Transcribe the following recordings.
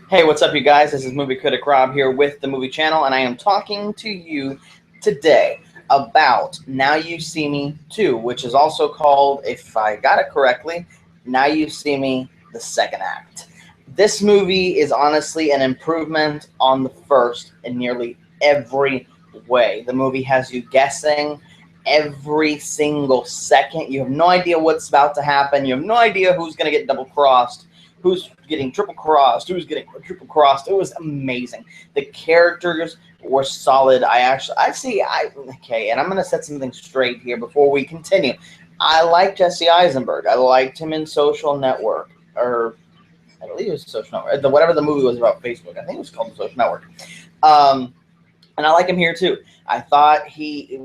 Hey, what's up, you guys? This is Movie Critic Rob here with the Movie Channel, and I am talking to you today about Now You See Me 2, which is also called, if I got it correctly, Now You See Me, the Second Act. This movie is honestly an improvement on the first in nearly every way. The movie has you guessing every single second. You have no idea what's about to happen. You have no idea who's going to get double-crossed, who's getting triple crossed, who's getting triple crossed. It was amazing. The characters were solid. Okay, and I'm gonna set something straight here before we continue. I like Jesse Eisenberg. I liked him in Social Network, or I believe it was Social Network. Whatever the movie was about Facebook, I think it was called Social Network. And I like him here too. I thought he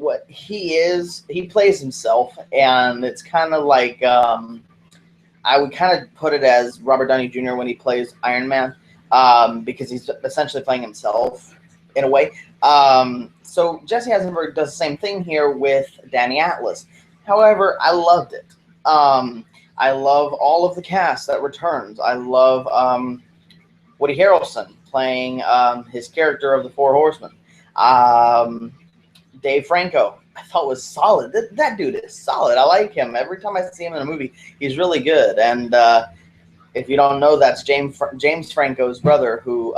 plays himself, and it's kind of like. I would kind of put it as Robert Downey Jr. when he plays Iron Man, because he's essentially playing himself in a way. So Jesse Eisenberg does the same thing here with Danny Atlas. However, I loved it. I love all of the cast that returns. I love Woody Harrelson playing his character of the Four Horsemen. Dave Franco, I thought was solid. That dude is solid. I like him. Every time I see him in a movie, he's really good. And if you don't know, that's James Franco's brother, who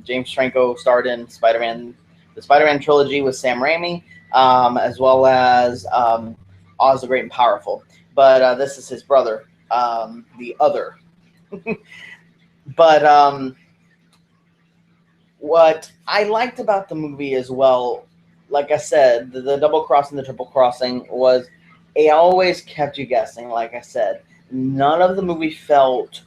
James Franco starred in the Spider-Man trilogy with Sam Raimi, as well as Oz the Great and Powerful. But this is his brother, the other. But what I liked about the movie as well, like I said, the double crossing, the triple crossing was, it always kept you guessing. Like I said, none of the movie felt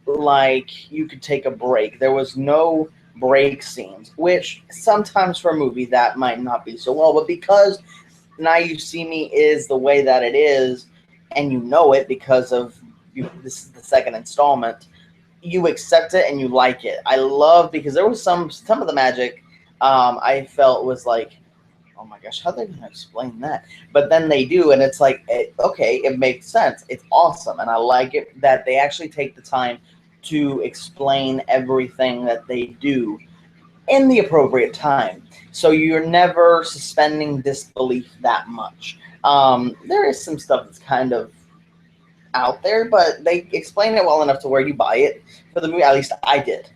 like you could take a break. There was no break scenes, which sometimes for a movie that might not be so well, but because Now You See Me is the way that it is, and you know it because of this is the second installment, you accept it and you like it. I love, because there was some of the magic I felt was like, oh my gosh, how are they going to explain that? But then they do, and it's like, okay, it makes sense. It's awesome, and I like it that they actually take the time to explain everything that they do in the appropriate time. So you're never suspending disbelief that much. There is some stuff that's kind of out there, but they explain it well enough to where you buy it for the movie. At least I did.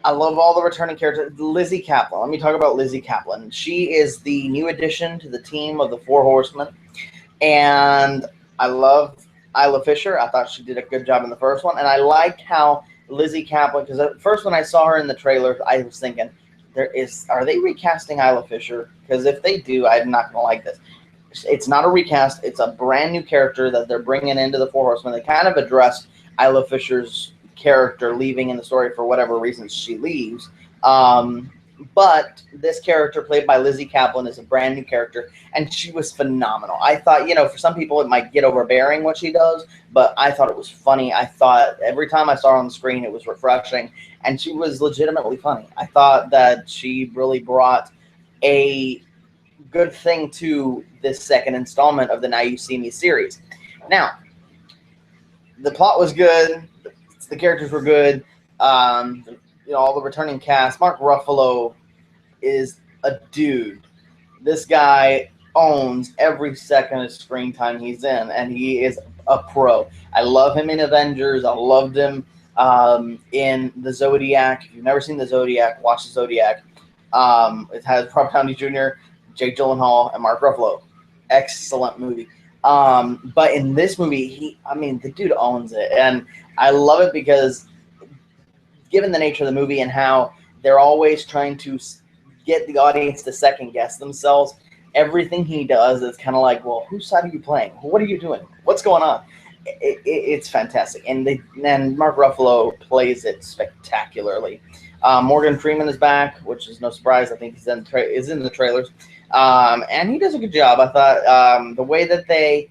I love all the returning characters. Lizzie Kaplan. Let me talk about Lizzie Kaplan. She is the new addition to the team of the Four Horsemen. And I love Isla Fisher. I thought she did a good job in the first one. And I liked how Lizzie Kaplan, because at first when I saw her in the trailer, I was thinking, are they recasting Isla Fisher? Because if they do, I'm not going to like this. It's not a recast. It's a brand new character that they're bringing into the Four Horsemen. They kind of addressed Isla Fisher's character leaving in the story for whatever reasons she leaves. But this character played by Lizzie Kaplan is a brand new character, and she was phenomenal. I thought, for some people it might get overbearing what she does, but I thought it was funny. I thought every time I saw her on the screen, it was refreshing, and she was legitimately funny. I thought that she really brought a good thing to this second installment of the Now You See Me series. Now, the plot was good. The characters were good. All the returning cast. Mark Ruffalo is a dude. This guy owns every second of screen time he's in, and he is a pro. I love him in Avengers. I loved him in The Zodiac. If you've never seen The Zodiac, watch The Zodiac. It has Robert Downey Jr., Jake Gyllenhaal, and Mark Ruffalo. Excellent movie. But in this movie, the dude owns it, and I love it because, given the nature of the movie and how they're always trying to get the audience to second guess themselves, everything he does is kind of like, well, whose side are you playing? What are you doing? What's going on? It's fantastic, and Mark Ruffalo plays it spectacularly. Morgan Freeman is back, which is no surprise. I think he's in the trailers, and he does a good job. I thought the way that they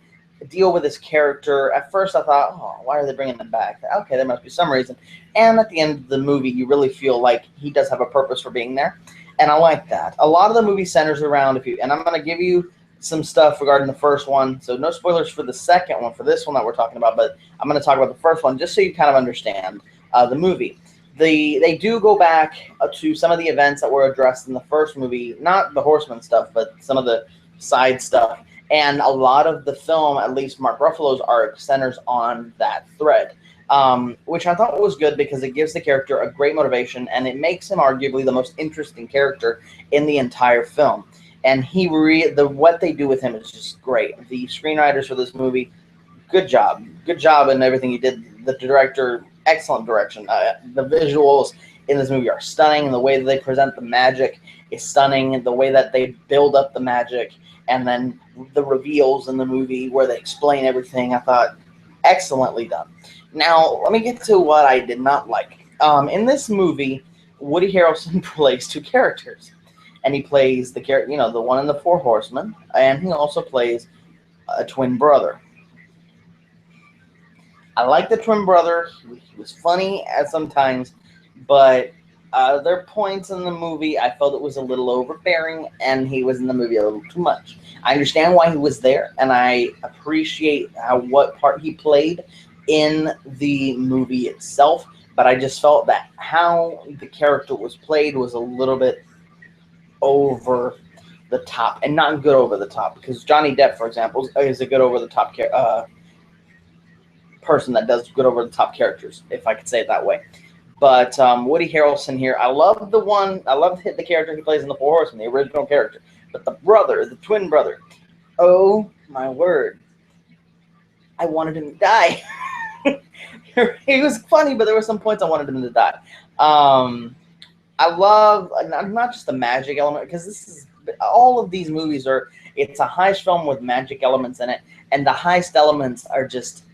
deal with his character, at first I thought, oh, why are they bringing him back? Okay, there must be some reason. And at the end of the movie, you really feel like he does have a purpose for being there, and I like that. A lot of the movie centers around, and I'm going to give you some stuff regarding the first one, so no spoilers for the second one, for this one that we're talking about, but I'm going to talk about the first one just so you kind of understand the movie. they do go back to some of the events that were addressed in the first movie, not the Horseman stuff, but some of the side stuff. And a lot of the film, at least Mark Ruffalo's arc, centers on that thread, which I thought was good because it gives the character a great motivation and it makes him arguably the most interesting character in the entire film. And what they do with him is just great. The screenwriters for this movie, good job in everything he did. The director, excellent direction. The visuals in this movie are stunning. The way that they present the magic is stunning. The way that they build up the magic, and then the reveals in the movie where they explain everything, I thought excellently done. Now, let me get to what I did not like. In this movie, Woody Harrelson plays two characters, and he plays the one in the Four Horsemen, and he also plays a twin brother. I like the twin brother. He was funny at sometimes, but there are points in the movie I felt it was a little overbearing, and he was in the movie a little too much. I understand why he was there, and I appreciate what part he played in the movie itself, but I just felt that how the character was played was a little bit over the top, and not good over the top, because Johnny Depp, for example, is a good over the top person that does good over the top characters, if I could say it that way. But Woody Harrelson here, I love the character he plays in the Four Horsemen, the original character. But the twin brother, oh my word, I wanted him to die. He was funny, but there were some points I wanted him to die. I love not just the magic element, because all of these movies it's a heist film with magic elements in it, and the heist elements are just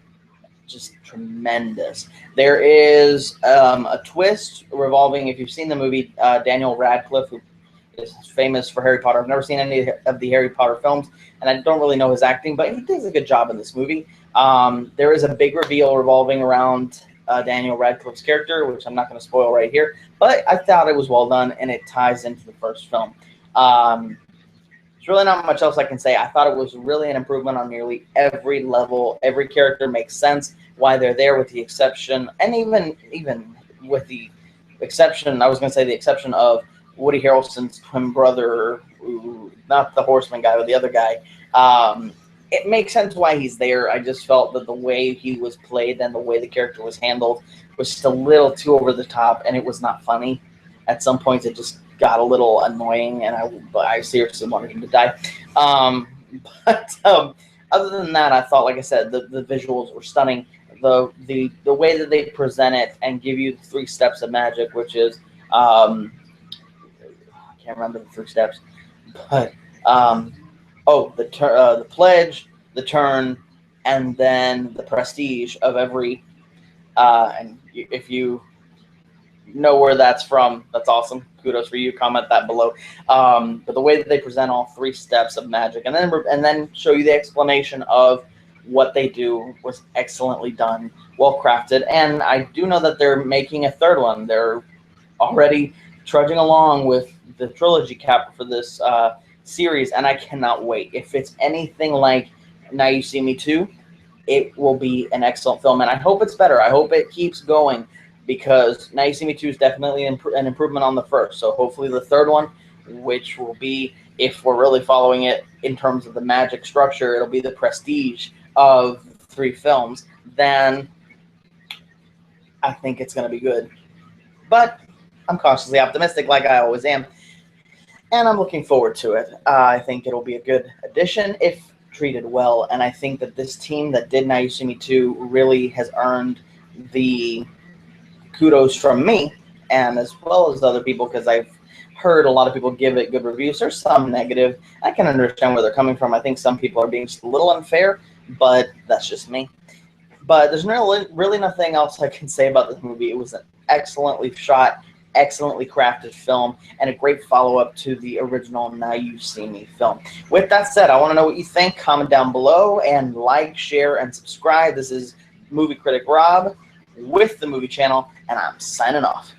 tremendous. There is a twist revolving, if you've seen the movie, Daniel Radcliffe, who is famous for Harry Potter. I've never seen any of the Harry Potter films, and I don't really know his acting, but he does a good job in this movie. There is a big reveal revolving around Daniel Radcliffe's character, which I'm not going to spoil right here, but I thought it was well done, and it ties into the first film. There's really not much else I can say. I thought it was really an improvement on nearly every level. Every character makes sense why they're there, with the exception, and even with the exception, I was going to say the exception of Woody Harrelson's twin brother, not the Horseman guy, but the other guy. It makes sense why he's there. I just felt that the way he was played and the way the character was handled was just a little too over the top, and it was not funny. At some points, it just got a little annoying, and I seriously wanted him to die. Other than that, I thought, like I said, the visuals were stunning. The way that they present it and give you the 3 steps of magic, which is I can't remember the 3 steps, but the pledge, the turn, and then the prestige of every. And if you know where that's from, that's awesome. Kudos for you. Comment that below. But the way that they present all 3 steps of magic, and then show you the explanation of what they do, was excellently done, well crafted. And I do know that they're making a 3rd one. They're already trudging along with the trilogy cap for this series, and I cannot wait. If it's anything like Now You See Me 2, it will be an excellent film, and I hope it's better. I hope it keeps going, because Now You See Me 2 is definitely an improvement on the first. So hopefully the 3rd one, which will be, if we're really following it in terms of the magic structure, it'll be the prestige of 3 films, then I think it's going to be good. But I'm cautiously optimistic, like I always am, and I'm looking forward to it. I think it'll be a good addition if treated well, and I think that this team that did Now You See Me 2 really has earned the kudos from me, and as well as other people, because I've heard a lot of people give it good reviews. There's some negative. I can understand where they're coming from. I think some people are being just a little unfair, but that's just me. But there's really nothing else I can say about this movie. It was an excellently shot, excellently crafted film, and a great follow-up to the original Now You See Me film. With that said, I want to know what you think. Comment down below, and like, share, and subscribe. This is Movie Critic Rob with the Movie Channel, and I'm signing off.